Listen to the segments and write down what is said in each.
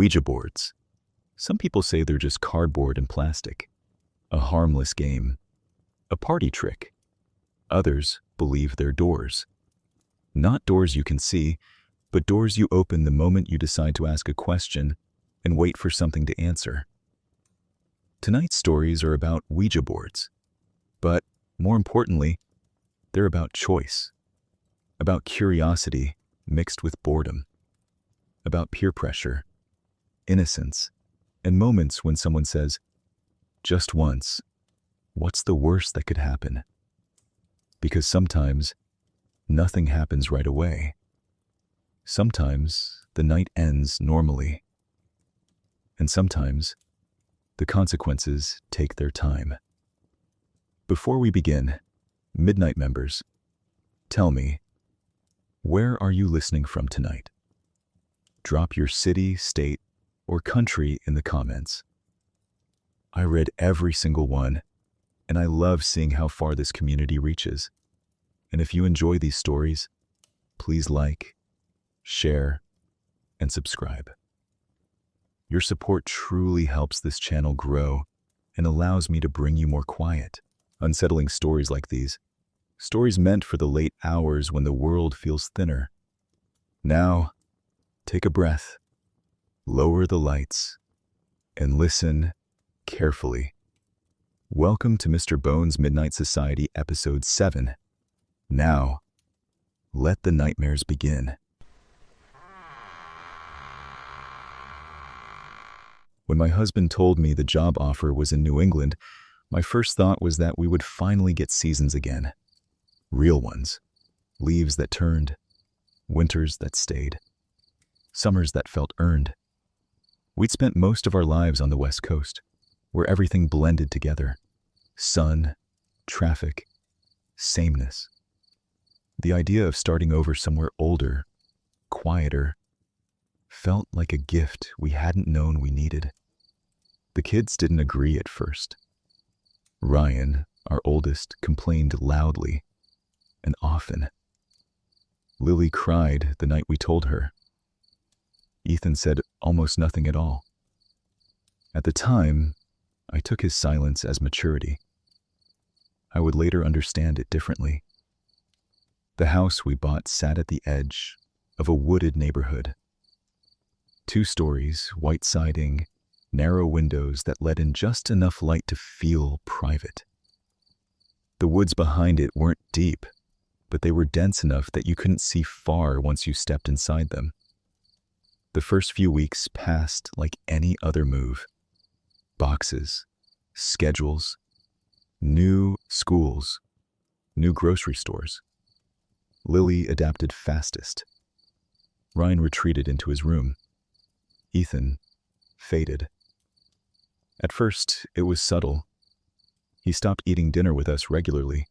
Ouija boards. Some people say they're just cardboard and plastic, a harmless game, a party trick. Others believe they're doors. Not doors you can see, but doors you open the moment you decide to ask a question and wait for something to answer. Tonight's stories are about Ouija boards, but more importantly, they're about choice, about curiosity mixed with boredom, about peer pressure, innocence, and moments when someone says, "Just once, what's the worst that could happen?" Because sometimes nothing happens right away. Sometimes the night ends normally, and sometimes the consequences take their time. Before we begin, Midnight members, tell me, where are you listening from tonight? Drop your city, state, or country in the comments. I read every single one, and I love seeing how far this community reaches. And if you enjoy these stories, please like, share, and subscribe. Your support truly helps this channel grow and allows me to bring you more quiet, unsettling stories like these. Stories meant for the late hours when the world feels thinner. Now, take a breath, lower the lights, and listen carefully. Welcome to Mr. Bones' Midnight Society, Episode 7. Now, let the nightmares begin. When my husband told me the job offer was in New England, my first thought was that we would finally get seasons again. Real ones. Leaves that turned. Winters that stayed. Summers that felt earned. We'd spent most of our lives on the West Coast, where everything blended together. Sun, traffic, sameness. The idea of starting over somewhere older, quieter, felt like a gift we hadn't known we needed. The kids didn't agree at first. Ryan, our oldest, complained loudly and often. Lily cried the night we told her. Ethan said almost nothing at all. At the time, I took his silence as maturity. I would later understand it differently. The house we bought sat at the edge of a wooded neighborhood. 2 stories, white siding, narrow windows that let in just enough light to feel private. The woods behind it weren't deep, but they were dense enough that you couldn't see far once you stepped inside them. The first few weeks passed like any other move. Boxes, schedules, new schools, new grocery stores. Lily adapted fastest. Ryan retreated into his room. Ethan faded. At first, it was subtle. He stopped eating dinner with us regularly,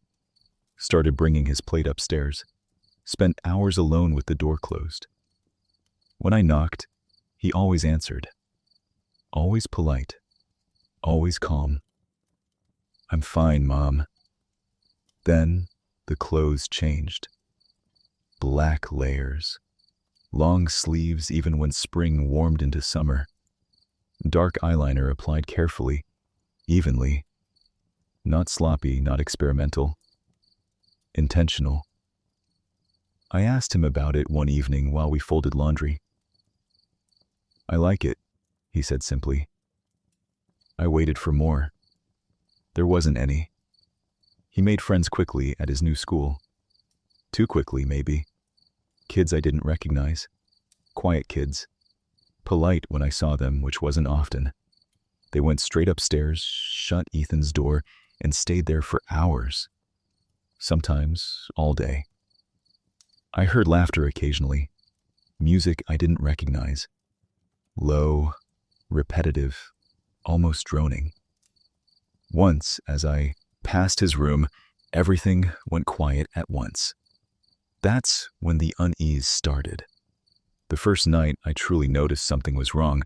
started bringing his plate upstairs, spent hours alone with the door closed. When I knocked, he always answered. Always polite, always calm. "I'm fine, Mom." Then the clothes changed. Black layers, long sleeves even when spring warmed into summer. Dark eyeliner applied carefully, evenly. Not sloppy, not experimental. Intentional. I asked him about it one evening while we folded laundry. "I like it," he said simply. I waited for more. There wasn't any. He made friends quickly at his new school. Too quickly, maybe. Kids I didn't recognize. Quiet kids. Polite when I saw them, which wasn't often. They went straight upstairs, shut Ethan's door, and stayed there for hours. Sometimes all day. I heard laughter occasionally. Music I didn't recognize. Low, repetitive, almost droning. Once, as I passed his room, everything went quiet at once. That's when the unease started. The first night I truly noticed something was wrong,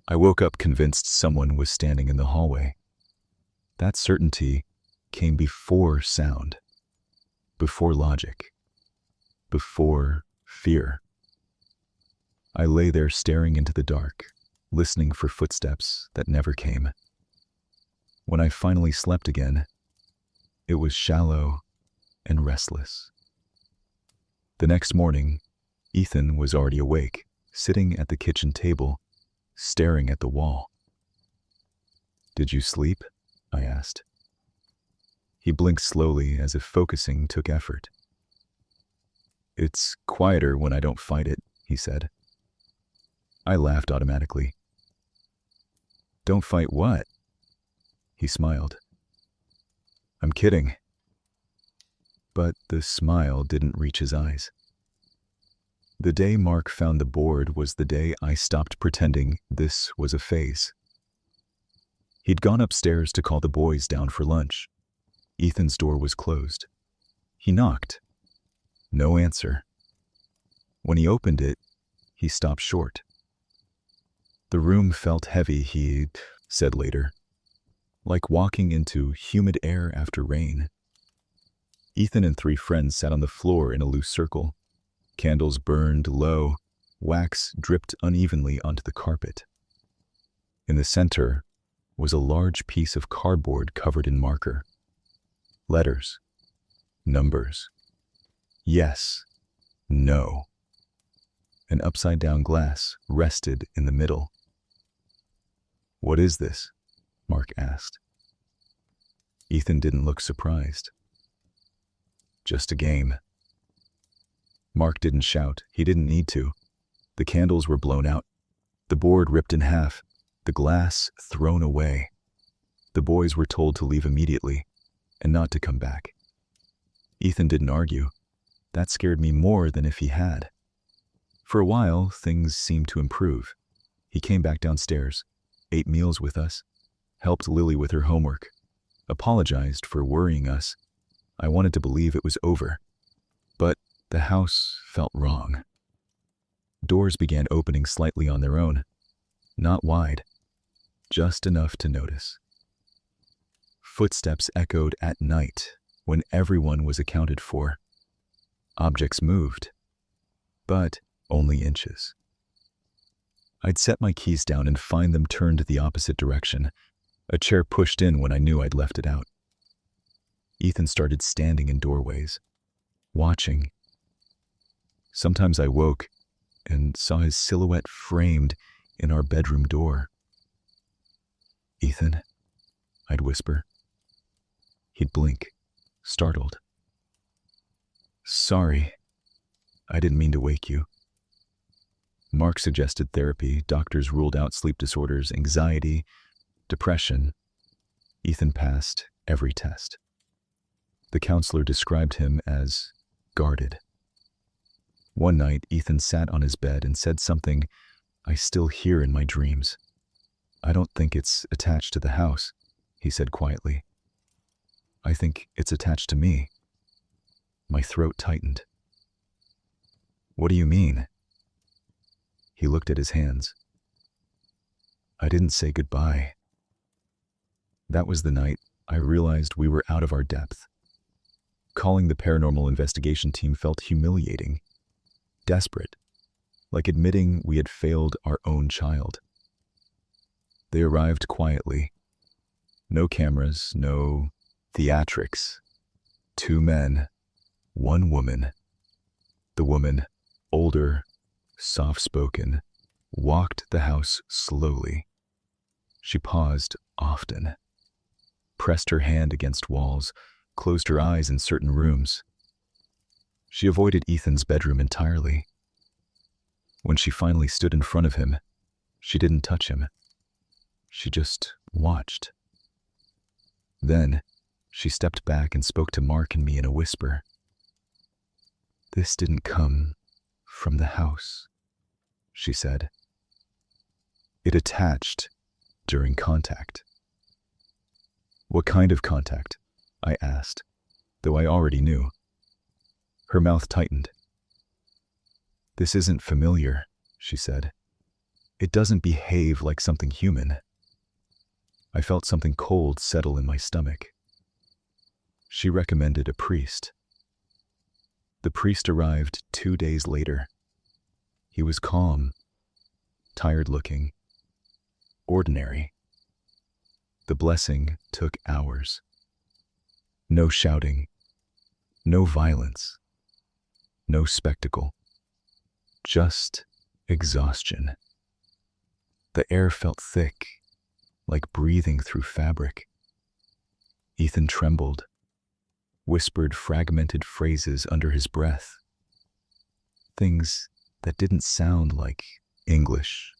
I woke up convinced someone was standing in the hallway. That certainty came before sound, before logic, before fear. I lay there staring into the dark, listening for footsteps that never came. When I finally slept again, it was shallow and restless. The next morning, Ethan was already awake, sitting at the kitchen table, staring at the wall. "Did you sleep?" I asked. He blinked slowly as if focusing took effort. "It's quieter when I don't fight it," he said. I laughed automatically. "Don't fight what?" He smiled. "I'm kidding." But the smile didn't reach his eyes. The day Mark found the board was the day I stopped pretending this was a phase. He'd gone upstairs to call the boys down for lunch. Ethan's door was closed. He knocked. No answer. When he opened it, he stopped short. The room felt heavy, he said later, like walking into humid air after rain. Ethan and 3 friends sat on the floor in a loose circle. Candles burned low, wax dripped unevenly onto the carpet. In the center was a large piece of cardboard covered in marker. Letters, numbers, yes, no. An upside-down glass rested in the middle. "What is this?" Mark asked. Ethan didn't look surprised. "Just a game." Mark didn't shout. He didn't need to. The candles were blown out, the board ripped in half, the glass thrown away. The boys were told to leave immediately and not to come back. Ethan didn't argue. That scared me more than if he had. For a while, things seemed to improve. He came back downstairs, ate meals with us, helped Lily with her homework, apologized for worrying us. I wanted to believe it was over, but the house felt wrong. Doors began opening slightly on their own, not wide, just enough to notice. Footsteps echoed at night when everyone was accounted for. Objects moved, but only inches. I'd set my keys down and find them turned the opposite direction, a chair pushed in when I knew I'd left it out. Ethan started standing in doorways, watching. Sometimes I woke and saw his silhouette framed in our bedroom door. "Ethan," I'd whisper. He'd blink, startled. "Sorry, I didn't mean to wake you." Mark suggested therapy. Doctors ruled out sleep disorders, anxiety, depression. Ethan passed every test. The counselor described him as guarded. One night, Ethan sat on his bed and said something I still hear in my dreams. "I don't think it's attached to the house," he said quietly. "I think it's attached to me." My throat tightened. "What do you mean?" He looked at his hands. "I didn't say goodbye." That was the night I realized we were out of our depth. Calling the paranormal investigation team felt humiliating, desperate, like admitting we had failed our own child. They arrived quietly. No cameras, no theatrics. 2 men, 1 woman. The woman, older, soft-spoken, walked the house slowly. She paused often, pressed her hand against walls, closed her eyes in certain rooms. She avoided Ethan's bedroom entirely. When she finally stood in front of him, she didn't touch him. She just watched. Then, she stepped back and spoke to Mark and me in a whisper. "This didn't come from the house," she said. "It attached during contact." "What kind of contact?" I asked, though I already knew. Her mouth tightened. "This isn't familiar," she said. "It doesn't behave like something human." I felt something cold settle in my stomach. She recommended a priest. The priest arrived 2 days later. He was calm, tired-looking, ordinary. The blessing took hours. No shouting, no violence, no spectacle, just exhaustion. The air felt thick, like breathing through fabric. Ethan trembled, whispered fragmented phrases under his breath. Things that didn't sound like English.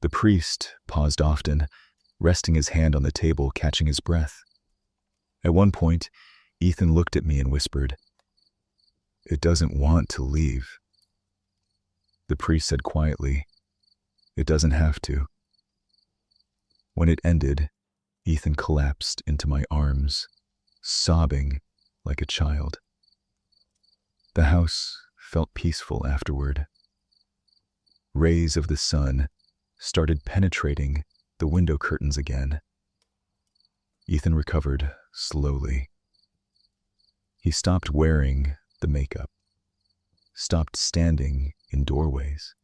The priest paused often, resting his hand on the table, catching his breath. At one point, Ethan looked at me and whispered, "It doesn't want to leave." The priest said quietly, "It doesn't have to." When it ended, Ethan collapsed into my arms, sobbing like a child. The house felt peaceful afterward. Rays of the sun started penetrating the window curtains again. Ethan recovered slowly. He stopped wearing the makeup, stopped standing in doorways,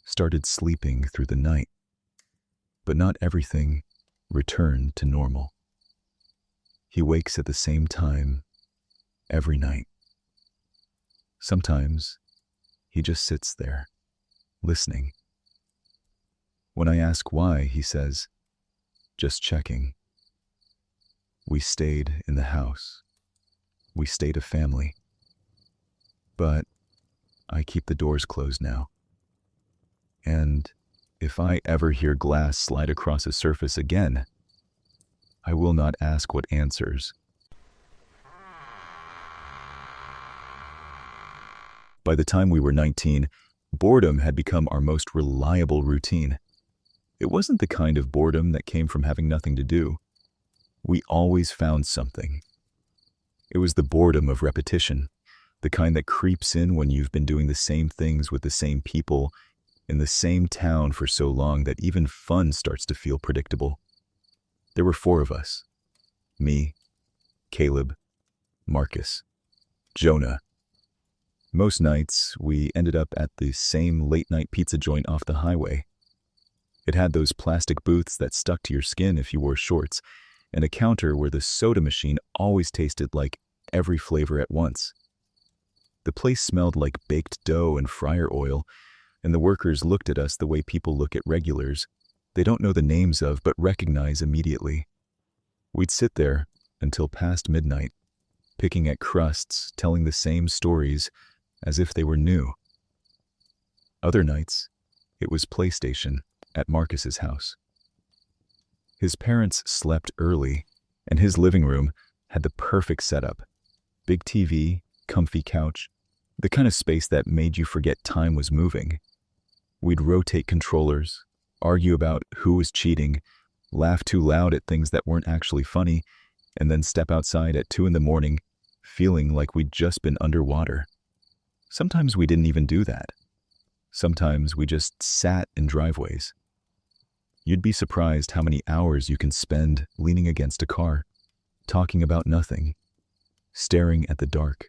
started sleeping through the night. But not everything returned to normal. He wakes at the same time every night. Sometimes he just sits there, listening. When I ask why, he says, "Just checking." We stayed in the house. We stayed a family. But I keep the doors closed now. And if I ever hear glass slide across a surface again, I will not ask what answers. By the time we were 19, boredom had become our most reliable routine. It wasn't the kind of boredom that came from having nothing to do. We always found something. It was the boredom of repetition, the kind that creeps in when you've been doing the same things with the same people in the same town for so long that even fun starts to feel predictable. There were 4 of us. Me, Caleb, Marcus, Jonah. Most nights, we ended up at the same late-night pizza joint off the highway. It had those plastic booths that stuck to your skin if you wore shorts, and a counter where the soda machine always tasted like every flavor at once. The place smelled like baked dough and fryer oil, and the workers looked at us the way people look at regulars they don't know the names of but recognize immediately. We'd sit there until past midnight, picking at crusts, telling the same stories as if they were new. Other nights, it was PlayStation at Marcus's house. His parents slept early, and his living room had the perfect setup. Big TV, comfy couch, the kind of space that made you forget time was moving. We'd rotate controllers, argue about who was cheating, laugh too loud at things that weren't actually funny, and then step outside at 2 a.m, feeling like we'd just been underwater. Sometimes we didn't even do that. Sometimes we just sat in driveways. You'd be surprised how many hours you can spend leaning against a car, talking about nothing, staring at the dark,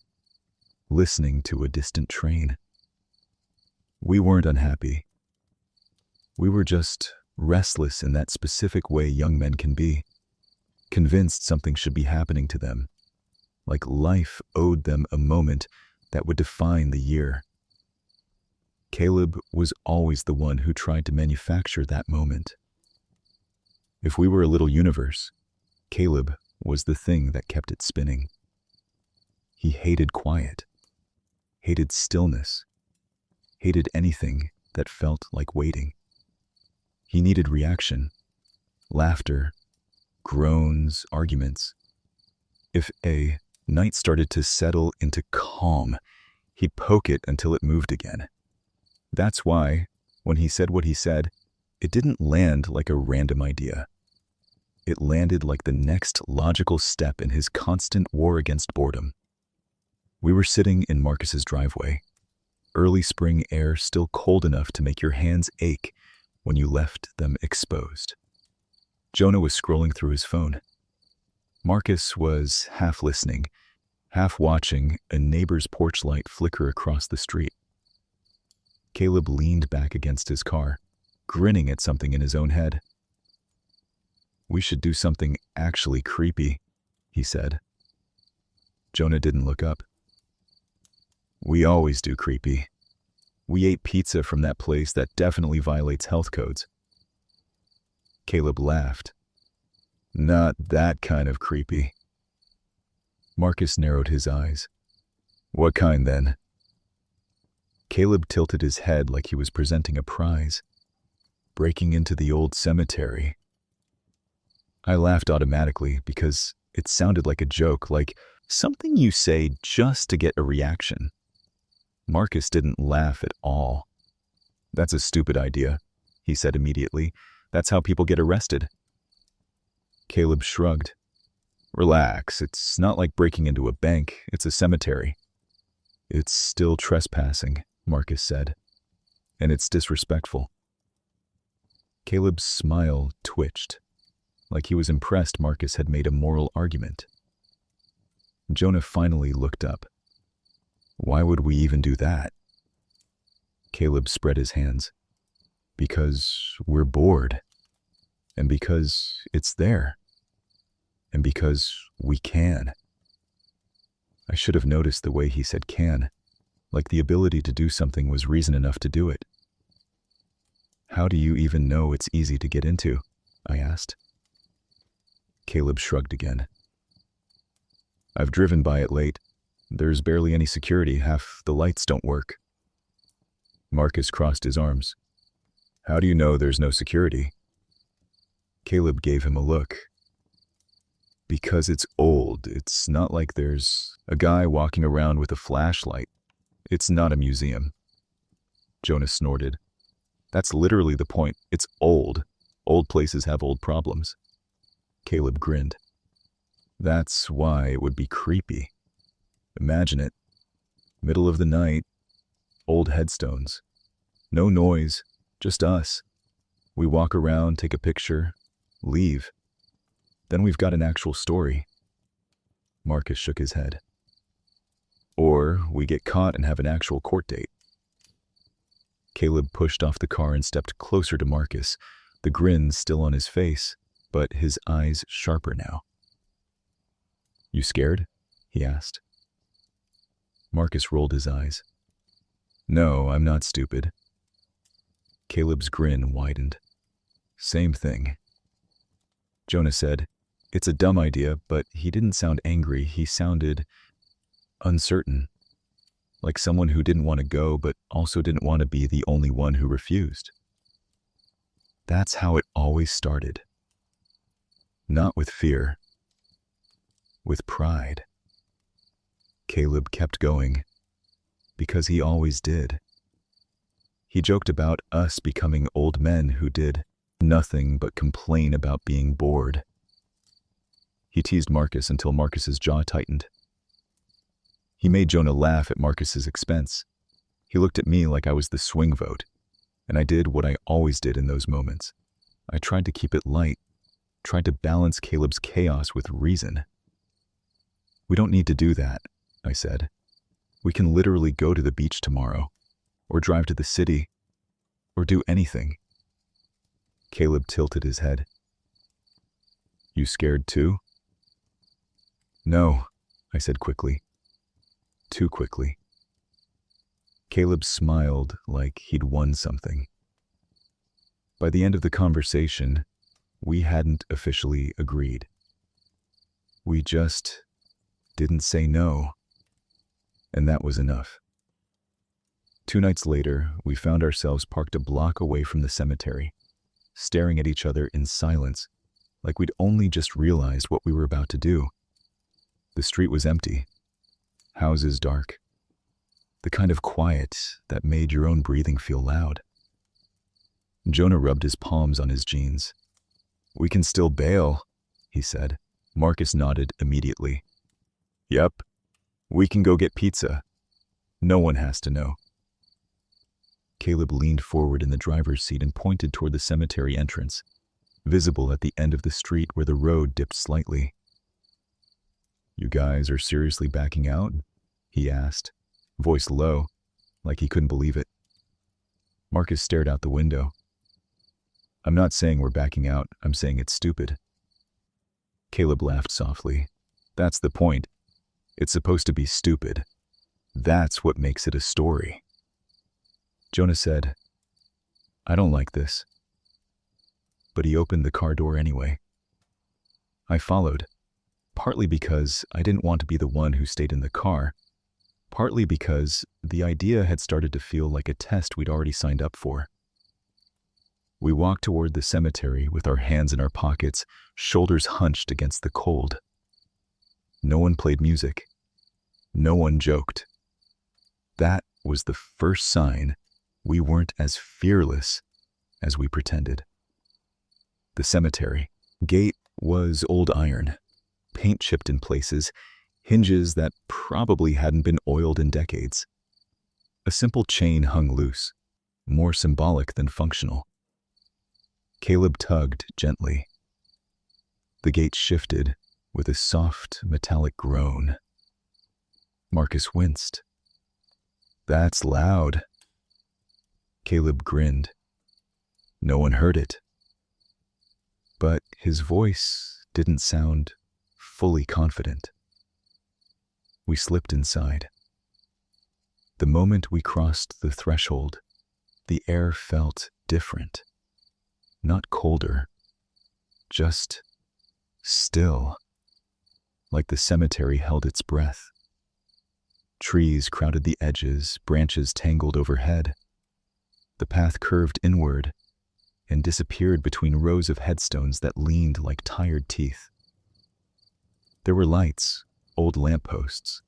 listening to a distant train. We weren't unhappy. We were just restless in that specific way young men can be, convinced something should be happening to them, like life owed them a moment that would define the year. Caleb was always the one who tried to manufacture that moment. If we were a little universe, Caleb was the thing that kept it spinning. He hated quiet, hated stillness, hated anything that felt like waiting. He needed reaction, laughter, groans, arguments. If a night started to settle into calm, he'd poke it until it moved again. That's why, when he said what he said, it didn't land like a random idea. It landed like the next logical step in his constant war against boredom. We were sitting in Marcus's driveway, early spring air still cold enough to make your hands ache when you left them exposed. Jonah was scrolling through his phone. Marcus was half listening, half watching a neighbor's porch light flicker across the street. Caleb leaned back against his car, grinning at something in his own head. "We should do something actually creepy," he said. Jonah didn't look up. "We always do creepy. We ate pizza from that place that definitely violates health codes." Caleb laughed. "Not that kind of creepy." Marcus narrowed his eyes. "What kind then?" Caleb tilted his head like he was presenting a prize. "Breaking into the old cemetery." I laughed automatically because it sounded like a joke, like something you say just to get a reaction. Marcus didn't laugh at all. "That's a stupid idea," he said immediately. "That's how people get arrested." Caleb shrugged. "Relax, it's not like breaking into a bank, it's a cemetery." "It's still trespassing," Marcus said, "and it's disrespectful." Caleb's smile twitched, like he was impressed Marcus had made a moral argument. Jonah finally looked up. "Why would we even do that?" Caleb spread his hands. "Because we're bored. And because it's there. And because we can." I should have noticed the way he said "can," like the ability to do something was reason enough to do it. "How do you even know it's easy to get into?" I asked. Caleb shrugged again. "I've driven by it late. There's barely any security, half the lights don't work." Marcus crossed his arms. "How do you know there's no security?" Caleb gave him a look. "Because it's old. It's not like there's a guy walking around with a flashlight. It's not a museum." Jonah snorted. "That's literally the point. It's old. Old places have old problems." Caleb grinned. "That's why it would be creepy. Imagine it. Middle of the night, old headstones. No noise, just us. We walk around, take a picture, leave. Then we've got an actual story." Marcus shook his head. "Or we get caught and have an actual court date." Caleb pushed off the car and stepped closer to Marcus, the grin still on his face, but his eyes sharper now. "You scared?" he asked. Marcus rolled his eyes. "No, I'm not stupid." Caleb's grin widened. "Same thing." Jonah said, "It's a dumb idea," but he didn't sound angry. He sounded uncertain, like someone who didn't want to go but also didn't want to be the only one who refused. That's how it always started. Not with fear, with pride. Caleb kept going, because he always did. He joked about us becoming old men who did nothing but complain about being bored. He teased Marcus until Marcus's jaw tightened. He made Jonah laugh at Marcus's expense. He looked at me like I was the swing vote, and I did what I always did in those moments. I tried to keep it light, tried to balance Caleb's chaos with reason. "We don't need to do that," I said. "We can literally go to the beach tomorrow, or drive to the city, or do anything." Caleb tilted his head. "You scared too?" "No," I said quickly. Too quickly. Caleb smiled like he'd won something. By the end of the conversation, we hadn't officially agreed. We just didn't say no, and that was enough. 2 nights later, we found ourselves parked a block away from the cemetery, staring at each other in silence, like we'd only just realized what we were about to do. The street was empty, houses dark, the kind of quiet that made your own breathing feel loud. Jonah rubbed his palms on his jeans. "We can still bail," he said. Marcus nodded immediately. "Yep, we can go get pizza. No one has to know." Caleb leaned forward in the driver's seat and pointed toward the cemetery entrance, visible at the end of the street where the road dipped slightly. "You guys are seriously backing out?" he asked, voice low, like he couldn't believe it. Marcus stared out the window. I'm not saying we're backing out, I'm saying it's stupid. Caleb laughed softly. That's the point. It's supposed to be stupid. That's what makes it a story. Jonah said, I don't like this. But he opened the car door anyway. I followed, partly because I didn't want to be the one who stayed in the car, partly because the idea had started to feel like a test we'd already signed up for. We walked toward the cemetery with our hands in our pockets, shoulders hunched against the cold. No one played music. No one joked. That was the first sign we weren't as fearless as we pretended. The cemetery gate was old iron, paint chipped in places, hinges that probably hadn't been oiled in decades. A simple chain hung loose, more symbolic than functional. Caleb tugged gently. The gate shifted with a soft, metallic groan. Marcus winced. That's loud. Caleb grinned. No one heard it. But his voice didn't sound fully confident. We slipped inside. The moment we crossed the threshold, the air felt different. Not colder, just still, like the cemetery held its breath. Trees crowded the edges, branches tangled overhead. The path curved inward and disappeared between rows of headstones that leaned like tired teeth. There were lights, old lampposts,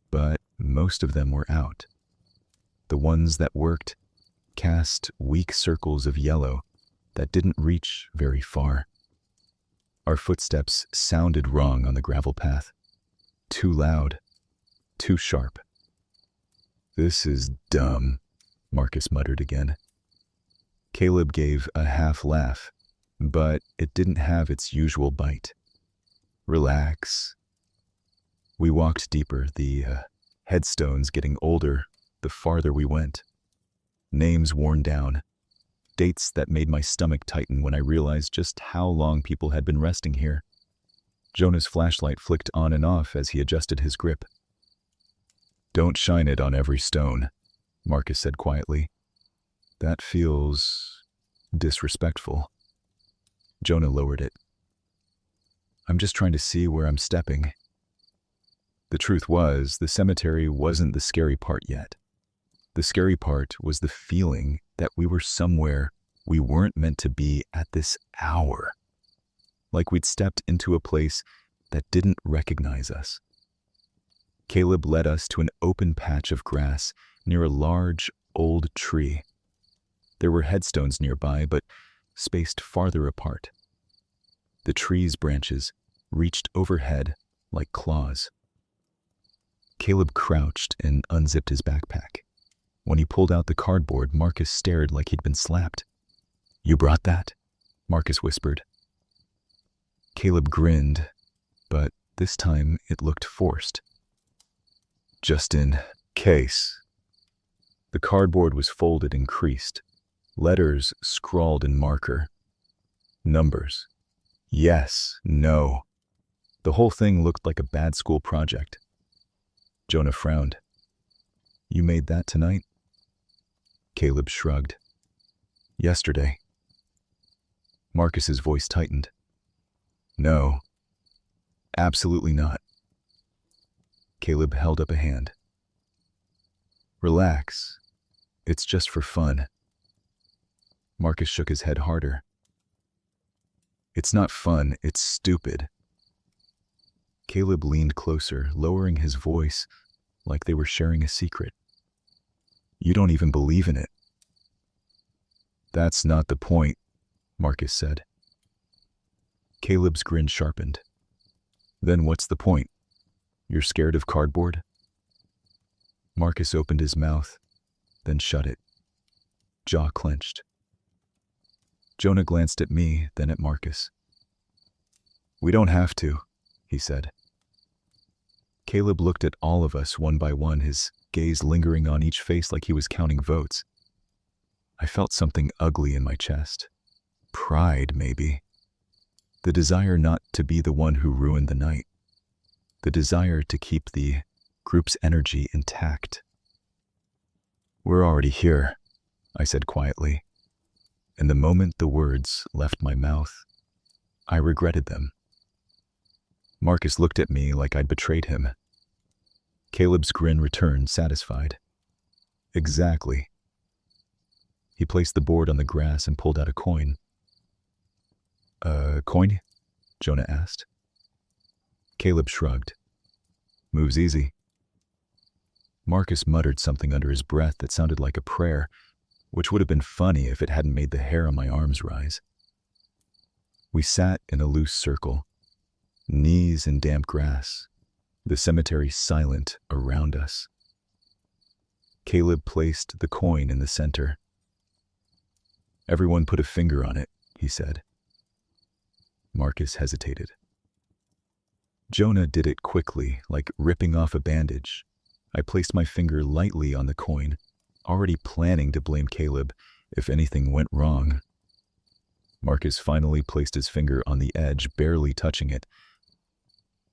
but most of them were out. The ones that worked cast weak circles of yellow that didn't reach very far. Our footsteps sounded wrong on the gravel path. Too loud, too sharp. This is dumb, Marcus muttered again. Caleb gave a half laugh, but it didn't have its usual bite. Relax. We walked deeper, the headstones getting older the farther we went. Names worn down. Dates that made my stomach tighten when I realized just how long people had been resting here. Jonah's flashlight flicked on and off as he adjusted his grip. Don't shine it on every stone, Marcus said quietly. That feels disrespectful. Jonah lowered it. I'm just trying to see where I'm stepping. The truth was, the cemetery wasn't the scary part yet. The scary part was the feeling that we were somewhere we weren't meant to be at this hour. Like we'd stepped into a place that didn't recognize us. Caleb led us to an open patch of grass near a large, old tree. There were headstones nearby, but spaced farther apart. The tree's branches reached overhead like claws. Caleb crouched and unzipped his backpack. When he pulled out the cardboard, Marcus stared like he'd been slapped. You brought that? Marcus whispered. Caleb grinned, but this time it looked forced. Just in case. The cardboard was folded and creased. Letters scrawled in marker. Numbers. Yes, no. The whole thing looked like a bad school project. Jonah frowned. You made that tonight? Caleb shrugged. Yesterday. Marcus's voice tightened. No. Absolutely not. Caleb held up a hand. Relax. It's just for fun. Marcus shook his head harder. It's not fun, it's stupid. Caleb leaned closer, lowering his voice like they were sharing a secret. You don't even believe in it. That's not the point, Marcus said. Caleb's grin sharpened. Then what's the point? You're scared of cardboard? Marcus opened his mouth, then shut it. Jaw clenched. Jonah glanced at me, then at Marcus. We don't have to, he said. Caleb looked at all of us one by one, his gaze lingering on each face like he was counting votes. I felt something ugly in my chest. Pride, maybe. The desire not to be the one who ruined the night. The desire to keep the group's energy intact. "We're already here," I said quietly, and the moment the words left my mouth, I regretted them. Marcus looked at me like I'd betrayed him. Caleb's grin returned, satisfied. "Exactly." He placed the board on the grass and pulled out a coin. Coin?" Jonah asked. Caleb shrugged. "Moves easy." Marcus muttered something under his breath that sounded like a prayer, which would have been funny if it hadn't made the hair on my arms rise. We sat in a loose circle, knees in damp grass, the cemetery silent around us. Caleb placed the coin in the center. "Everyone put a finger on it," he said. Marcus hesitated. Jonah did it quickly, like ripping off a bandage. I placed my finger lightly on the coin, already planning to blame Caleb if anything went wrong. Marcus finally placed his finger on the edge, barely touching it.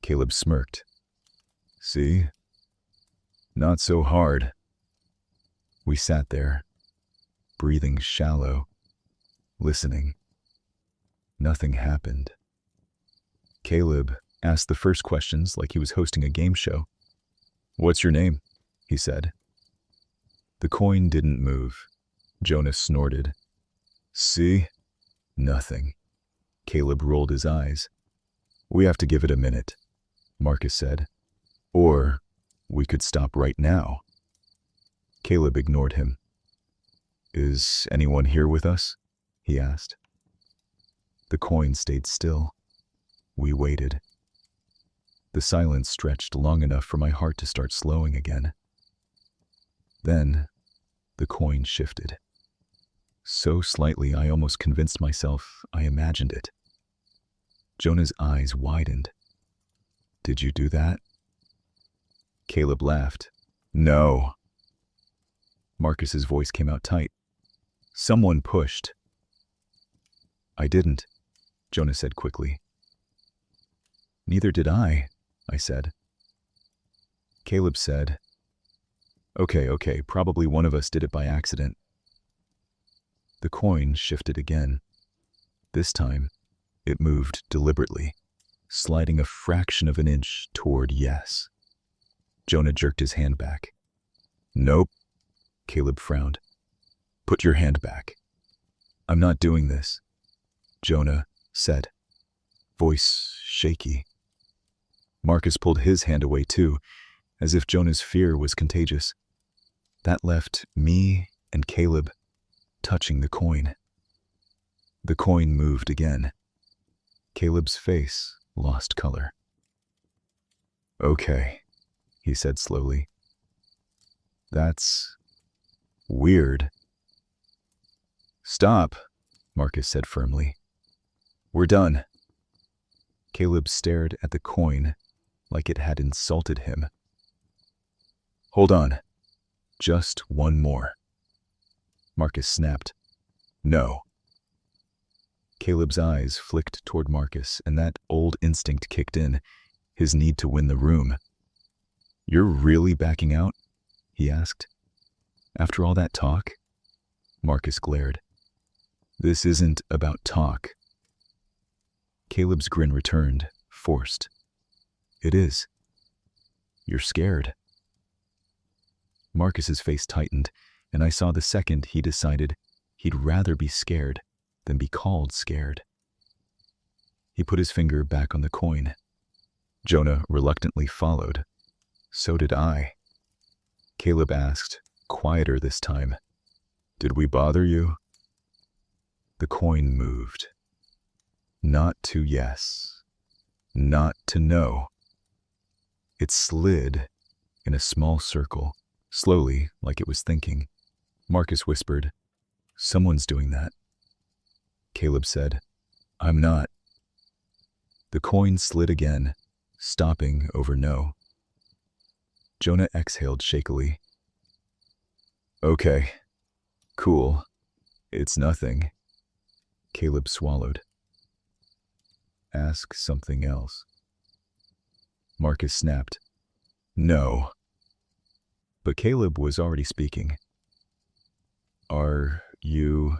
Caleb smirked. "See? Not so hard." We sat there, breathing shallow, listening. Nothing happened. Caleb asked the first questions like he was hosting a game show. "What's your name?" he said. The coin didn't move. Jonah snorted. "See? Nothing." Caleb rolled his eyes. "We have to give it a minute," Marcus said. "Or we could stop right now." Caleb ignored him. "Is anyone here with us?" he asked. The coin stayed still. We waited. The silence stretched long enough for my heart to start slowing again. Then, the coin shifted. So slightly I almost convinced myself I imagined it. Jonah's eyes widened. "Did you do that?" Caleb laughed. "No." Marcus's voice came out tight. "Someone pushed." "I didn't," Jonah said quickly. "Neither did I said. Caleb said, Okay, probably one of us did it by accident." The coin shifted again. This time, it moved deliberately, sliding a fraction of an inch toward yes. Jonah jerked his hand back. "Nope," Caleb frowned. "Put your hand back." "I'm not doing this," Jonah said, voice shaky. Marcus pulled his hand away too, as if Jonah's fear was contagious. That left me and Caleb touching the coin. The coin moved again. Caleb's face lost color. "Okay," he said slowly. "That's weird." "Stop," Marcus said firmly. "We're done." Caleb stared at the coin like it had insulted him. "Hold on. Just one more." Marcus snapped. "No." Caleb's eyes flicked toward Marcus, and that old instinct kicked in, his need to win the room. "You're really backing out?" he asked. "After all that talk?" Marcus glared. "This isn't about talk." Caleb's grin returned, forced. "It is. You're scared." Marcus's face tightened, and I saw the second he decided he'd rather be scared than be called scared. He put his finger back on the coin. Jonah reluctantly followed. So did I. Caleb asked, quieter this time, "Did we bother you?" The coin moved. Not to yes. Not to no. It slid in a small circle, slowly, like it was thinking. Marcus whispered, "Someone's doing that." Caleb said, "I'm not." The coin slid again, stopping over no. Jonah exhaled shakily. "Okay, cool. It's nothing." Caleb swallowed. Ask something else. Marcus snapped. No. But Caleb was already speaking. Are you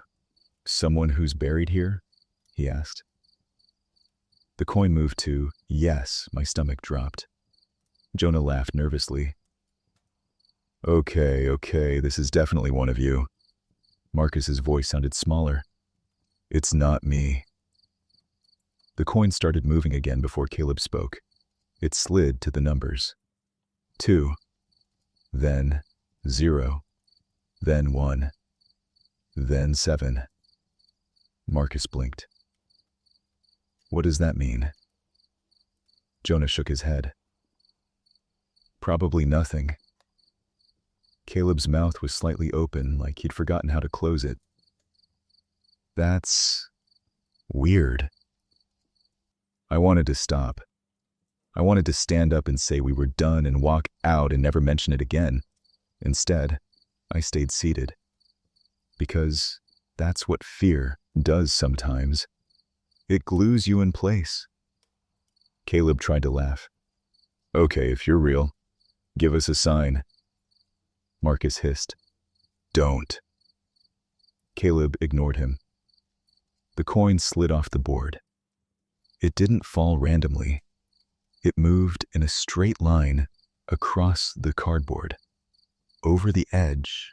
someone who's buried here? He asked. The coin moved to yes. My stomach dropped. Jonah laughed nervously. Okay, this is definitely one of you. Marcus's voice sounded smaller. It's not me. The coin started moving again before Caleb spoke. It slid to the numbers. 2, then 0, then 1, then 7. Marcus blinked. What does that mean? Jonah shook his head. Probably nothing. Caleb's mouth was slightly open, like he'd forgotten how to close it. That's weird. I wanted to stop. I wanted to stand up and say we were done and walk out and never mention it again. Instead, I stayed seated. Because that's what fear does sometimes. It glues you in place. Caleb tried to laugh. Okay, if you're real, give us a sign. Marcus hissed. Don't. Caleb ignored him. The coin slid off the board. It didn't fall randomly. It moved in a straight line across the cardboard, over the edge,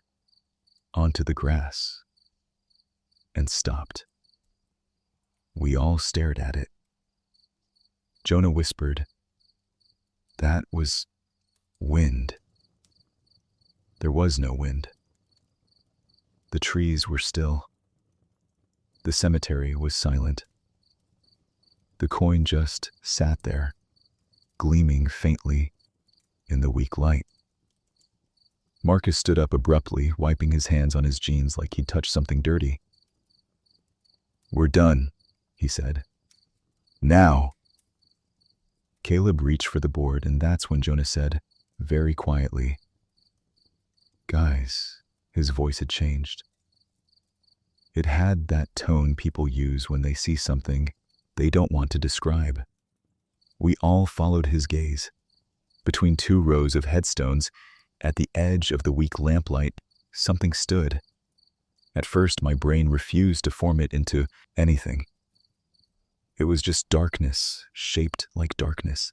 onto the grass, and stopped. We all stared at it. Jonah whispered, "That was wind." There was no wind. The trees were still. The cemetery was silent. The coin just sat there, gleaming faintly in the weak light. Marcus stood up abruptly, wiping his hands on his jeans like he'd touched something dirty. "We're done," he said. "Now." Caleb reached for the board, and that's when Jonah said, very quietly, "Guys," his voice had changed. It had that tone people use when they see something they don't want to describe. We all followed his gaze. Between 2 rows of headstones, at the edge of the weak lamplight, something stood. At first, my brain refused to form it into anything. It was just darkness, shaped like darkness,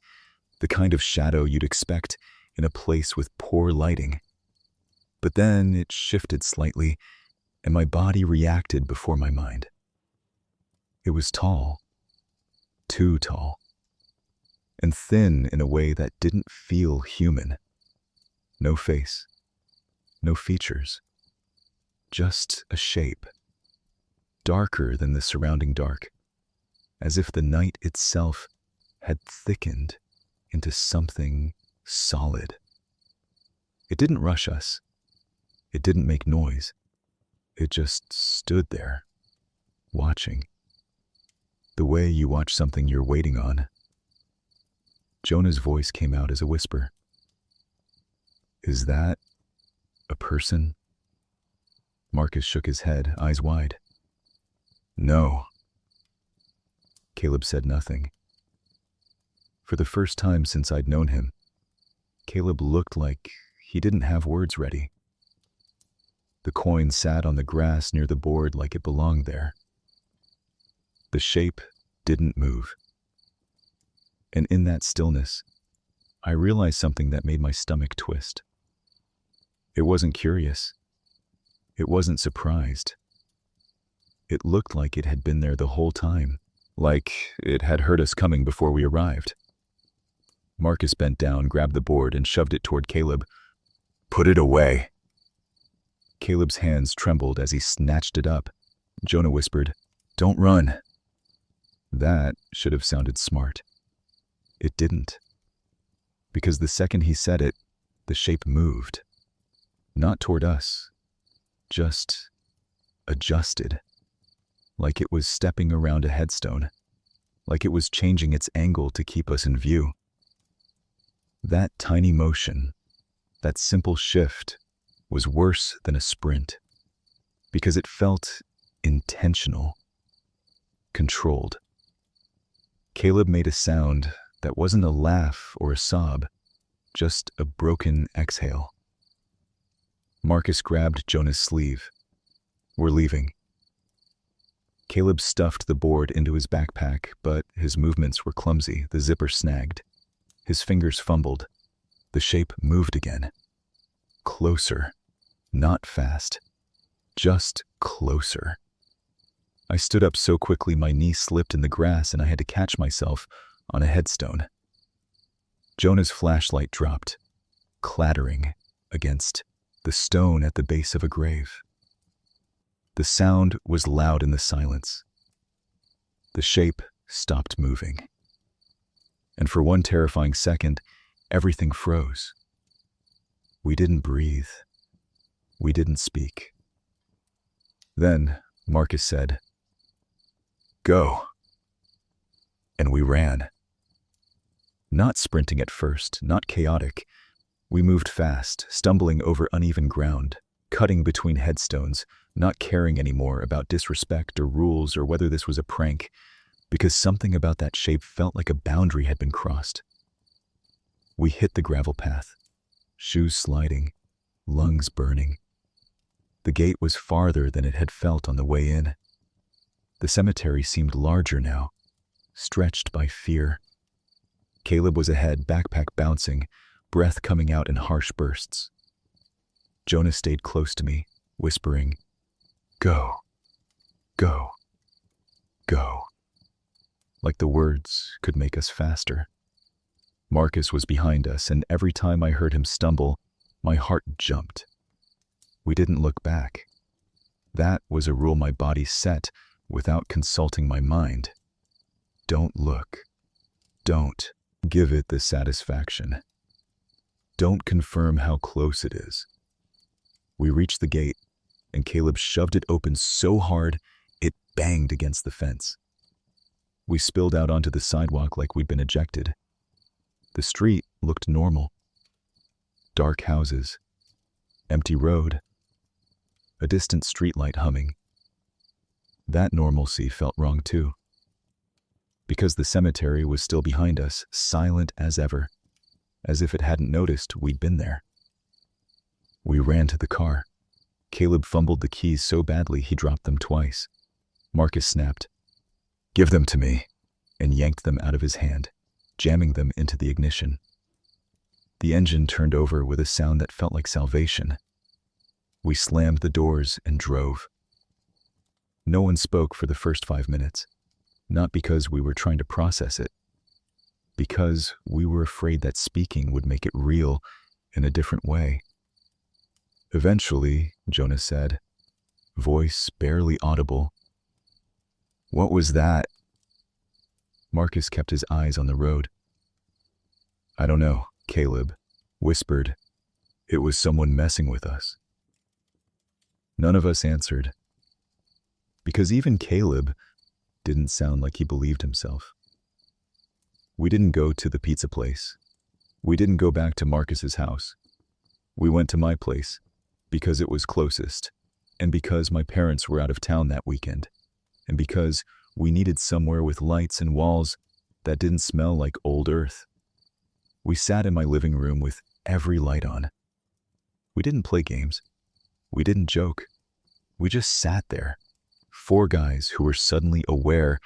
the kind of shadow you'd expect in a place with poor lighting. But then it shifted slightly, and my body reacted before my mind. It was tall, too tall, and thin in a way that didn't feel human. No face, no features, just a shape, darker than the surrounding dark, as if the night itself had thickened into something solid. It didn't rush us. It didn't make noise. It just stood there, watching. The way you watch something you're waiting on. Jonah's voice came out as a whisper. "Is that a person?" Marcus shook his head, eyes wide. "No." Caleb said nothing. For the first time since I'd known him, Caleb looked like he didn't have words ready. The coin sat on the grass near the board like it belonged there. The shape didn't move. And in that stillness, I realized something that made my stomach twist. It wasn't curious. It wasn't surprised. It looked like it had been there the whole time, like it had heard us coming before we arrived. Marcus bent down, grabbed the board, and shoved it toward Caleb. "Put it away." Caleb's hands trembled as he snatched it up. Jonah whispered, "Don't run." That should have sounded smart. It didn't. Because the second he said it, the shape moved. Not toward us. Just adjusted. Like it was stepping around a headstone. Like it was changing its angle to keep us in view. That tiny motion, that simple shift, was worse than a sprint, because it felt intentional. controlled. Caleb made a sound that wasn't a laugh or a sob, just a broken exhale. Marcus grabbed Jonah's sleeve. "We're leaving." Caleb stuffed the board into his backpack, but his movements were clumsy. The zipper snagged. His fingers fumbled. The shape moved again. Closer. Not fast. Just closer. I stood up so quickly my knee slipped in the grass and I had to catch myself on a headstone. Jonah's flashlight dropped, clattering against the stone at the base of a grave. The sound was loud in the silence. The shape stopped moving. And for one terrifying second, everything froze. We didn't breathe. We didn't speak. Then Marcus said, "Go." And we ran. Not sprinting at first, not chaotic. We moved fast, stumbling over uneven ground, cutting between headstones, not caring anymore about disrespect or rules or whether this was a prank, because something about that shape felt like a boundary had been crossed. We hit the gravel path, shoes sliding, lungs burning. The gate was farther than it had felt on the way in. The cemetery seemed larger now, stretched by fear. Caleb was ahead, backpack bouncing, breath coming out in harsh bursts. Jonah stayed close to me, whispering, "Go, go, go," like the words could make us faster. Marcus was behind us, and every time I heard him stumble, my heart jumped. We didn't look back. That was a rule my body set without consulting my mind. Don't look. Don't give it the satisfaction. Don't confirm how close it is. We reached the gate, and Caleb shoved it open so hard it banged against the fence. We spilled out onto the sidewalk like we'd been ejected. The street looked normal. Dark houses, empty road, a distant streetlight humming. That normalcy felt wrong too. Because the cemetery was still behind us, silent as ever, as if it hadn't noticed we'd been there. We ran to the car. Caleb fumbled the keys so badly he dropped them twice. Marcus snapped, "Give them to me," and yanked them out of his hand, jamming them into the ignition. The engine turned over with a sound that felt like salvation. We slammed the doors and drove. No one spoke for the first 5 minutes, not because we were trying to process it, because we were afraid that speaking would make it real in a different way. Eventually, Jonah said, voice barely audible, "What was that?" Marcus kept his eyes on the road. "I don't know," Caleb whispered. "It was someone messing with us." None of us answered, because even Caleb didn't sound like he believed himself. We didn't go to the pizza place. We didn't go back to Marcus's house. We went to my place because it was closest, and because my parents were out of town that weekend, and because we needed somewhere with lights and walls that didn't smell like old earth. We sat in my living room with every light on. We didn't play games. We didn't joke. We just sat there, 4 guys who were suddenly aware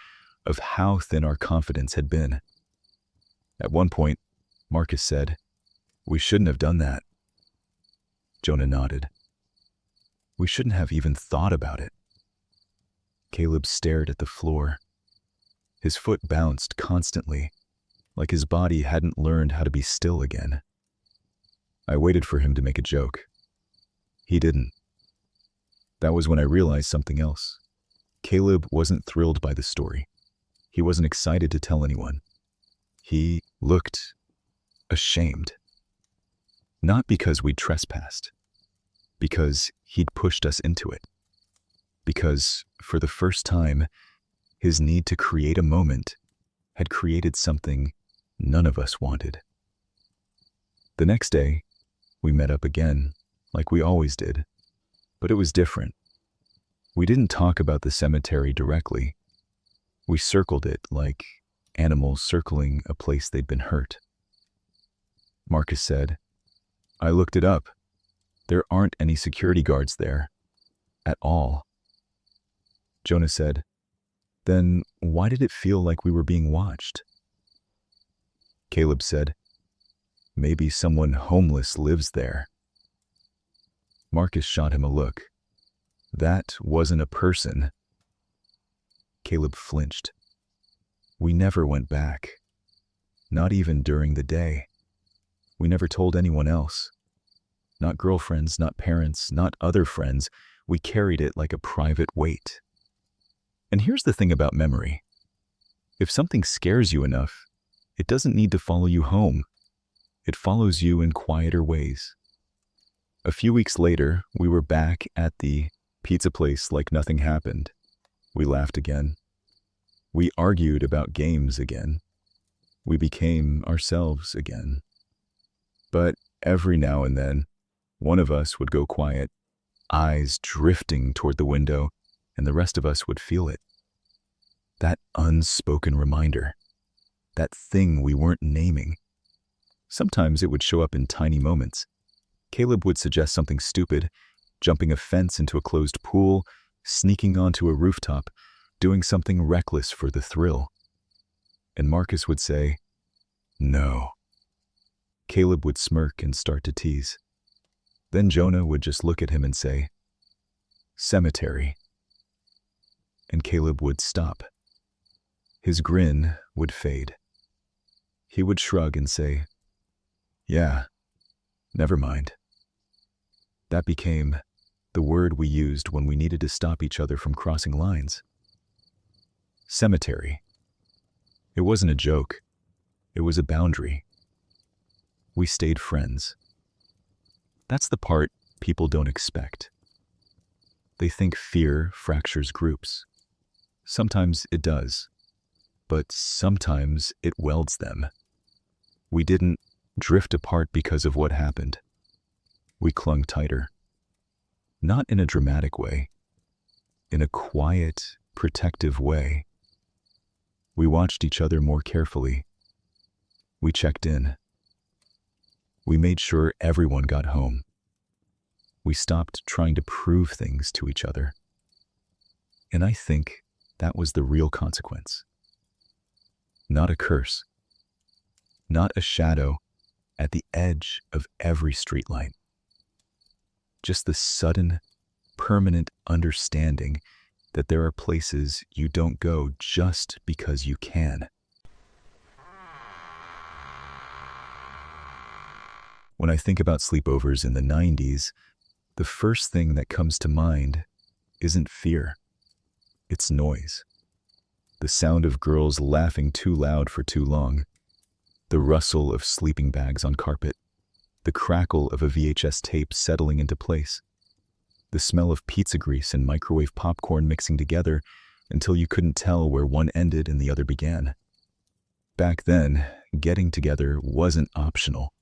of how thin our confidence had been. At one point, Marcus said, "We shouldn't have done that." Jonah nodded. "We shouldn't have even thought about it." Caleb stared at the floor. His foot bounced constantly, like his body hadn't learned how to be still again. I waited for him to make a joke. He didn't. That was when I realized something else. Caleb wasn't thrilled by the story. He wasn't excited to tell anyone. He looked ashamed. Not because we'd trespassed, because he'd pushed us into it. Because, for the first time, his need to create a moment had created something none of us wanted. The next day, we met up again, like we always did, but it was different. We didn't talk about the cemetery directly. We circled it like animals circling a place they'd been hurt. Marcus said, "I looked it up. There aren't any security guards there. At all." Jonah said, "Then why did it feel like we were being watched?" Caleb said, "Maybe someone homeless lives there." Marcus shot him a look. "That wasn't a person." Caleb flinched. "We never went back. Not even during the day. We never told anyone else. Not girlfriends, not parents, not other friends. We carried it like a private weight." And here's the thing about memory. If something scares you enough, it doesn't need to follow you home. It follows you in quieter ways. A few weeks later, we were back at the pizza place like nothing happened. We laughed again. We argued about games again. We became ourselves again. But every now and then, one of us would go quiet, eyes drifting toward the window, and the rest of us would feel it. That unspoken reminder. That thing we weren't naming. Sometimes it would show up in tiny moments. Caleb would suggest something stupid, jumping a fence into a closed pool, sneaking onto a rooftop, doing something reckless for the thrill. And Marcus would say, "No." Caleb would smirk and start to tease. Then Jonah would just look at him and say, "Cemetery." And Caleb would stop. His grin would fade. He would shrug and say, "Yeah, never mind." That became the word we used when we needed to stop each other from crossing lines. Cemetery. It wasn't a joke. It was a boundary. We stayed friends. That's the part people don't expect. They think fear fractures groups. Sometimes it does, but sometimes it welds them. We didn't drift apart because of what happened. We clung tighter. Not in a dramatic way, in a quiet, protective way. We watched each other more carefully. We checked in. We made sure everyone got home. We stopped trying to prove things to each other. And I think that was the real consequence. Not a curse. Not a shadow at the edge of every streetlight. Just the sudden, permanent understanding that there are places you don't go just because you can. When I think about sleepovers in the 90s, the first thing that comes to mind isn't fear. It's noise. The sound of girls laughing too loud for too long. The rustle of sleeping bags on carpet. The crackle of a VHS tape settling into place. The smell of pizza grease and microwave popcorn mixing together until you couldn't tell where one ended and the other began. Back then, getting together wasn't optional.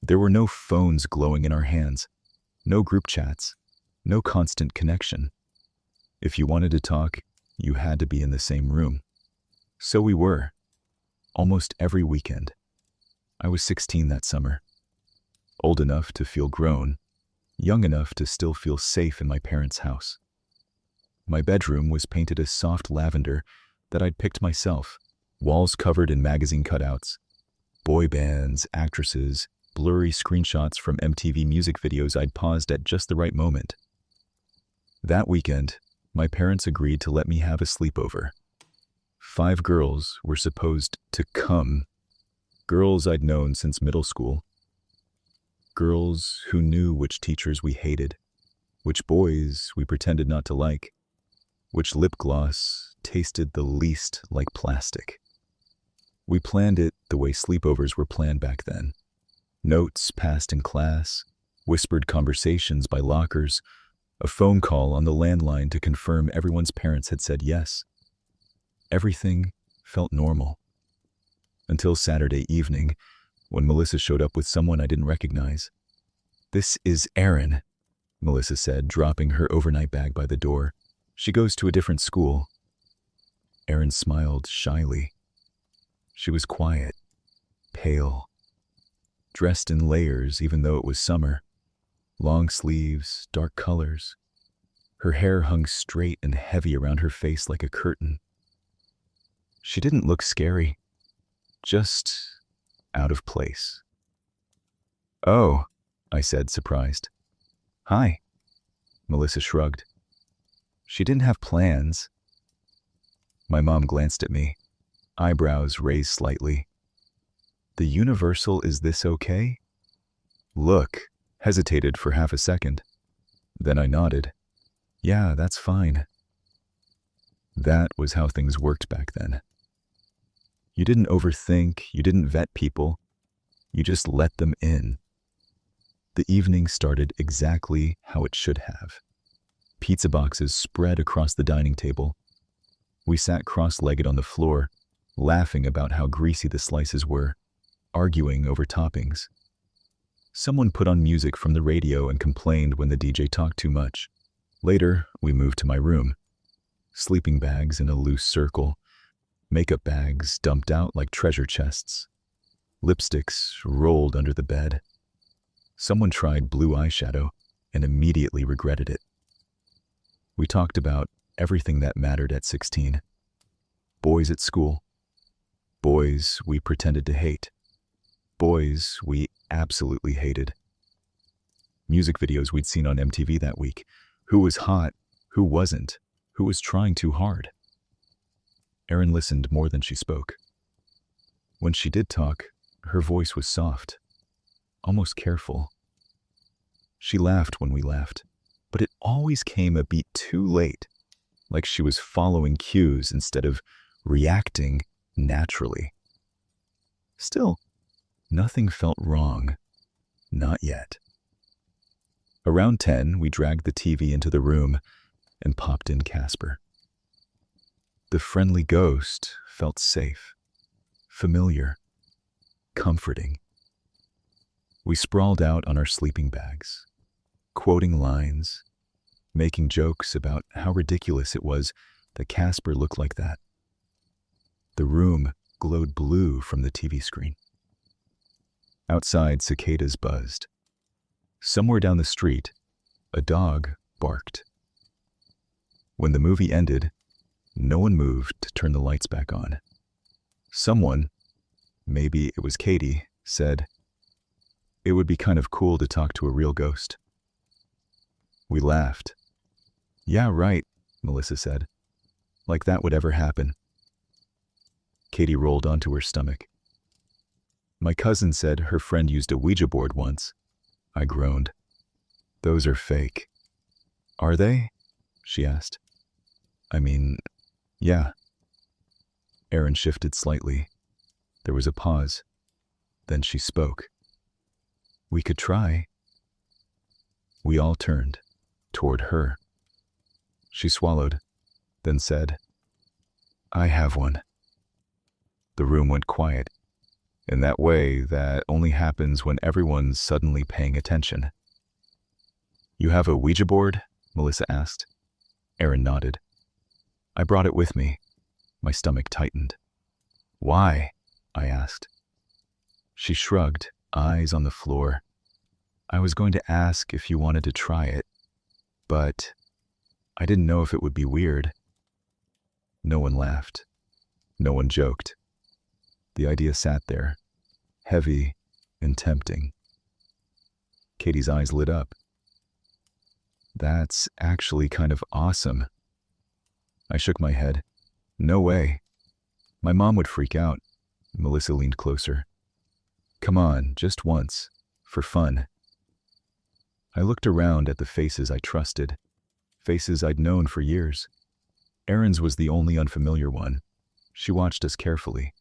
There were no phones glowing in our hands, no group chats, no constant connection. If you wanted to talk, you had to be in the same room. So we were, almost every weekend. I was 16 that summer, old enough to feel grown, young enough to still feel safe in my parents' house. My bedroom was painted a soft lavender that I'd picked myself, walls covered in magazine cutouts, boy bands, actresses, blurry screenshots from MTV music videos I'd paused at just the right moment. That weekend, my parents agreed to let me have a sleepover. 5 girls were supposed to come. Girls I'd known since middle school. Girls who knew which teachers we hated, which boys we pretended not to like, which lip gloss tasted the least like plastic. We planned it the way sleepovers were planned back then. Notes passed in class, whispered conversations by lockers, a phone call on the landline to confirm everyone's parents had said yes. Everything felt normal. Until Saturday evening, when Melissa showed up with someone I didn't recognize. "This is Erin," Melissa said, dropping her overnight bag by the door. "She goes to a different school." Erin smiled shyly. She was quiet, pale, dressed in layers even though it was summer. Long sleeves, dark colors. Her hair hung straight and heavy around her face like a curtain. She didn't look scary, just out of place. "Oh," I said, surprised. "Hi." Melissa shrugged. She didn't have plans. My mom glanced at me, eyebrows raised slightly. "The universal is this okay?" "Look," hesitated for half a second. Then I nodded. "Yeah, that's fine." That was how things worked back then. You didn't overthink, you didn't vet people, you just let them in. The evening started exactly how it should have. Pizza boxes spread across the dining table. We sat cross-legged on the floor, laughing about how greasy the slices were, arguing over toppings. Someone put on music from the radio and complained when the DJ talked too much. Later, we moved to my room. Sleeping bags in a loose circle, makeup bags dumped out like treasure chests. Lipsticks rolled under the bed. Someone tried blue eyeshadow and immediately regretted it. We talked about everything that mattered at 16. Boys at school. Boys we pretended to hate. Boys we absolutely hated. Music videos we'd seen on MTV that week. Who was hot? Who wasn't? Who was trying too hard? Erin listened more than she spoke. When she did talk, her voice was soft, almost careful. She laughed when we laughed, but it always came a beat too late, like she was following cues instead of reacting naturally. Still, nothing felt wrong. Not yet. Around 10, we dragged the TV into the room and popped in Casper. The friendly ghost felt safe, familiar, comforting. We sprawled out on our sleeping bags, quoting lines, making jokes about how ridiculous it was that Casper looked like that. The room glowed blue from the TV screen. Outside, cicadas buzzed. Somewhere down the street, a dog barked. When the movie ended, no one moved to turn the lights back on. Someone, maybe it was Katie, said, "It would be kind of cool to talk to a real ghost." We laughed. "Yeah, right," Melissa said. "Like that would ever happen." Katie rolled onto her stomach. "My cousin said her friend used a Ouija board once." I groaned. "Those are fake." "Are they?" she asked. "I mean, yeah." Erin shifted slightly. There was a pause. Then she spoke. "We could try." We all turned toward her. She swallowed, then said, "I have one." The room went quiet, in that way that only happens when everyone's suddenly paying attention. "You have a Ouija board?" Melissa asked. Erin nodded. "I brought it with me." My stomach tightened. "Why?" I asked. She shrugged, eyes on the floor. "I was going to ask if you wanted to try it, but I didn't know if it would be weird." No one laughed. No one joked. The idea sat there, heavy and tempting. Katie's eyes lit up. "That's actually kind of awesome." I shook my head. "No way. My mom would freak out." Melissa leaned closer. "Come on, just once, for fun." I looked around at the faces I trusted, faces I'd known for years. Erin's was the only unfamiliar one. She watched us carefully.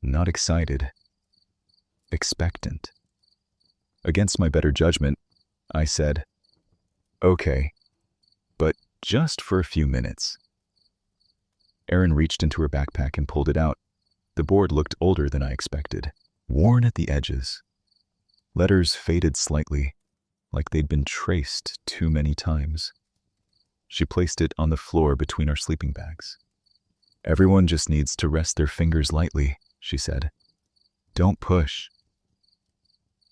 Not excited. Expectant. Against my better judgment, I said, "Okay, but just for a few minutes." Erin reached into her backpack and pulled it out. The board looked older than I expected, worn at the edges. Letters faded slightly, like they'd been traced too many times. She placed it on the floor between our sleeping bags. Everyone just needs to rest their fingers lightly, she said. Don't push.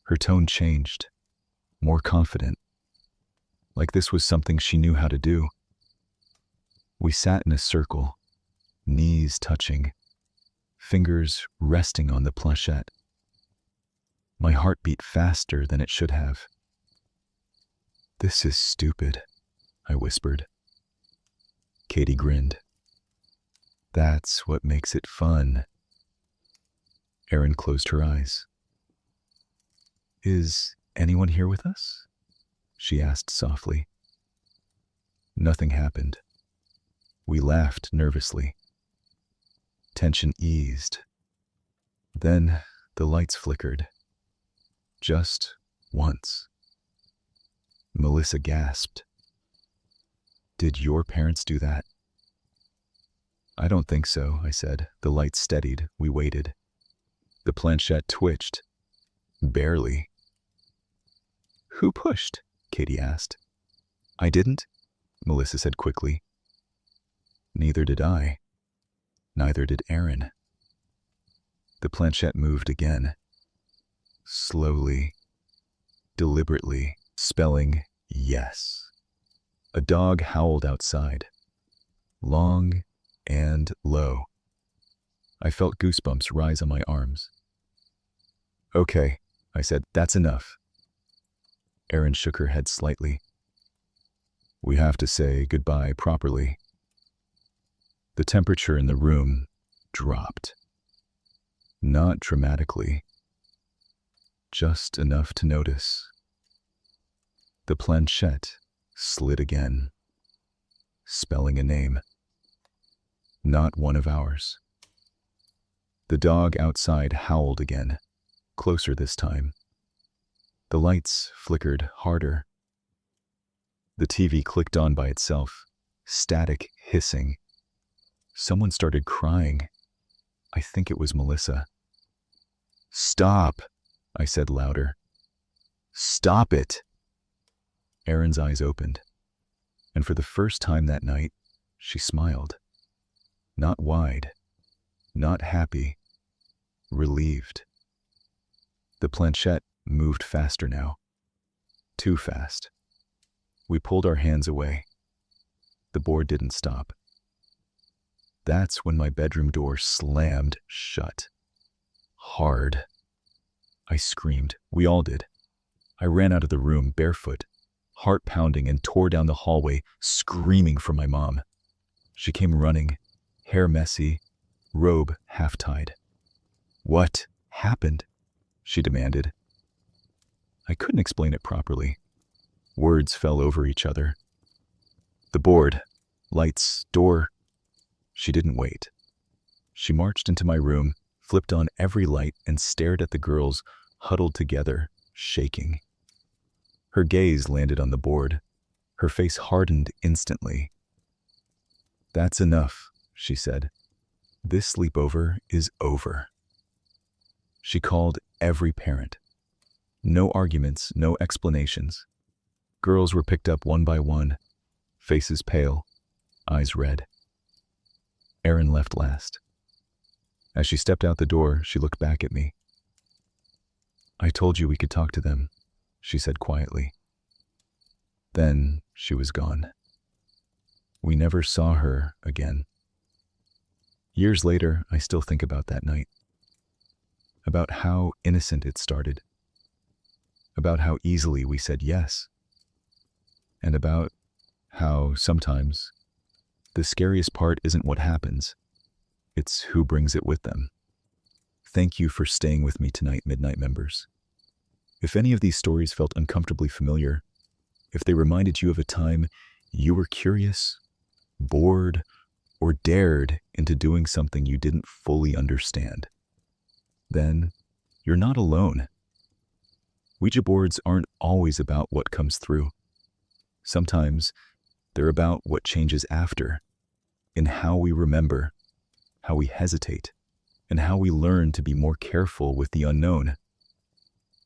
Her tone changed, more confident, like this was something she knew how to do. We sat in a circle, knees touching, fingers resting on the planchette. My heart beat faster than it should have. This is stupid, I whispered. Katie grinned. That's what makes it fun. Erin closed her eyes. Is anyone here with us? She asked softly. Nothing happened. We laughed nervously. Tension eased. Then the lights flickered. Just once. Melissa gasped. Did your parents do that? I don't think so, I said. The lights steadied. We waited. The planchette twitched. Barely. Who pushed? Katie asked. I didn't, Melissa said quickly. Neither did I. Neither did Erin. The planchette moved again. Slowly, deliberately, spelling yes. A dog howled outside, long and low. I felt goosebumps rise on my arms. Okay, I said, that's enough. Erin shook her head slightly. We have to say goodbye properly. The temperature in the room dropped. Not dramatically, just enough to notice. The planchette slid again, spelling a name. Not one of ours. The dog outside howled again, closer this time. The lights flickered harder. The TV clicked on by itself, static hissing. Someone started crying. I think it was Melissa. Stop, I said louder. Stop it. Erin's eyes opened, and for the first time that night, she smiled. Not wide, not happy, relieved. The planchette moved faster now. Too fast. We pulled our hands away. The board didn't stop. That's when my bedroom door slammed shut. Hard. I screamed. We all did. I ran out of the room barefoot, heart pounding, and tore down the hallway, screaming for my mom. She came running, hair messy, robe half-tied. What happened? She demanded. I couldn't explain it properly. Words fell over each other. The board, lights, door. She didn't wait. She marched into my room, flipped on every light, and stared at the girls huddled together, shaking. Her gaze landed on the board. Her face hardened instantly. That's enough, she said. This sleepover is over. She called every parent. No arguments, no explanations. Girls were picked up one by one, faces pale, eyes red. Erin left last. As she stepped out the door, she looked back at me. I told you we could talk to them, she said quietly. Then she was gone. We never saw her again. Years later, I still think about that night. About how innocent it started. About how easily we said yes. And about how sometimes the scariest part isn't what happens. It's who brings it with them. Thank you for staying with me tonight, Midnight members. If any of these stories felt uncomfortably familiar, if they reminded you of a time you were curious, bored, or dared into doing something you didn't fully understand, then you're not alone. Ouija boards aren't always about what comes through. Sometimes they're about what changes after, in how we remember, how we hesitate, and how we learn to be more careful with the unknown.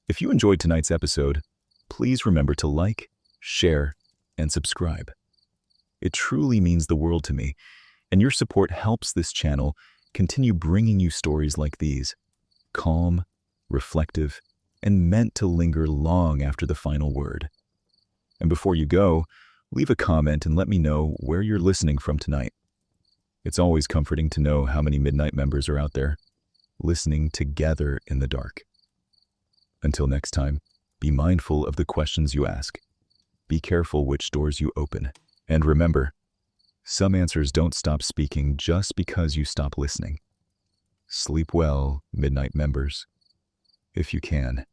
If you enjoyed tonight's episode, please remember to like, share, and subscribe. It truly means the world to me, And your support helps this channel continue bringing you stories like these, calm, reflective, and meant to linger long after the final word. And before you go, leave a comment and let me know where you're listening from tonight. It's always comforting to know how many Midnight members are out there, listening together in the dark. Until next time, be mindful of the questions you ask. Be careful which doors you open. And remember, some answers don't stop speaking just because you stop listening. Sleep well, Midnight members, if you can.